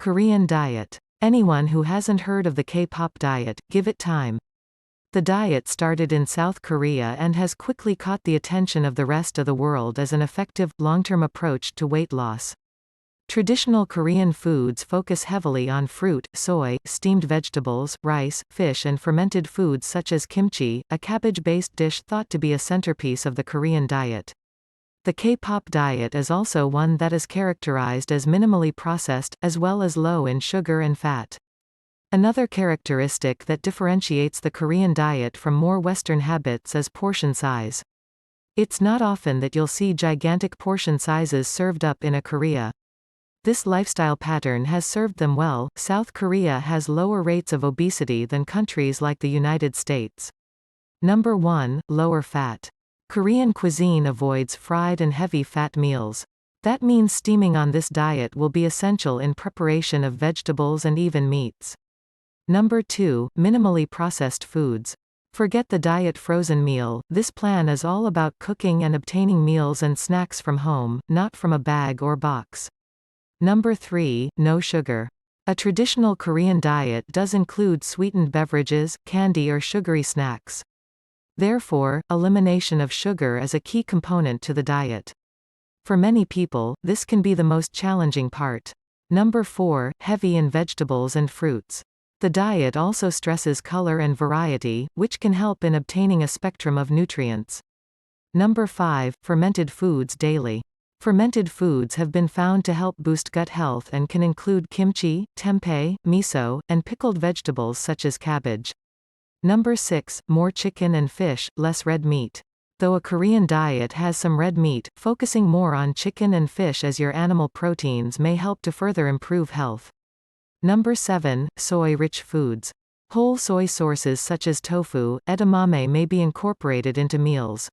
Korean diet. Anyone who hasn't heard of the K-pop diet, give it time. The diet started in South Korea and has quickly caught the attention of the rest of the world as an effective, long-term approach to weight loss. Traditional Korean foods focus heavily on fruit, soy, steamed vegetables, rice, fish and fermented foods such as kimchi, a cabbage-based dish thought to be a centerpiece of the Korean diet. The K-pop diet is also one that is characterized as minimally processed, as well as low in sugar and fat. Another characteristic that differentiates the Korean diet from more Western habits is portion size. It's not often that you'll see gigantic portion sizes served up in a Korea. This lifestyle pattern has served them well. South Korea has lower rates of obesity than countries like the United States. Number 1, lower fat. Korean cuisine avoids fried and heavy fat meals. That means steaming on this diet will be essential in preparation of vegetables and even meats. Number 2, minimally processed foods. Forget the diet frozen meal. This plan is all about cooking and obtaining meals and snacks from home, not from a bag or box. Number 3, no sugar. A traditional Korean diet does include sweetened beverages, candy or sugary snacks. Therefore, elimination of sugar is a key component to the diet. For many people, this can be the most challenging part. Number 4, heavy in vegetables and fruits. The diet also stresses color and variety, which can help in obtaining a spectrum of nutrients. Number 5, fermented foods daily. Fermented foods have been found to help boost gut health and can include kimchi, tempeh, miso, and pickled vegetables such as cabbage. Number 6, more chicken and fish, less red meat. Though a Korean diet has some red meat, focusing more on chicken and fish as your animal proteins may help to further improve health. Number 7, soy-rich foods. Whole soy sources such as tofu, edamame may be incorporated into meals.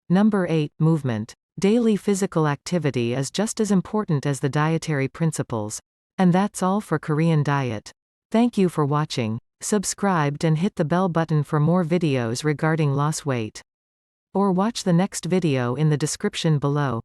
Number 8, movement. Daily physical activity is just as important as the dietary principles. And that's all for Korean diet. Thank you for watching. Subscribe and hit the bell button for more videos regarding loss weight. Or watch the next video in the description below.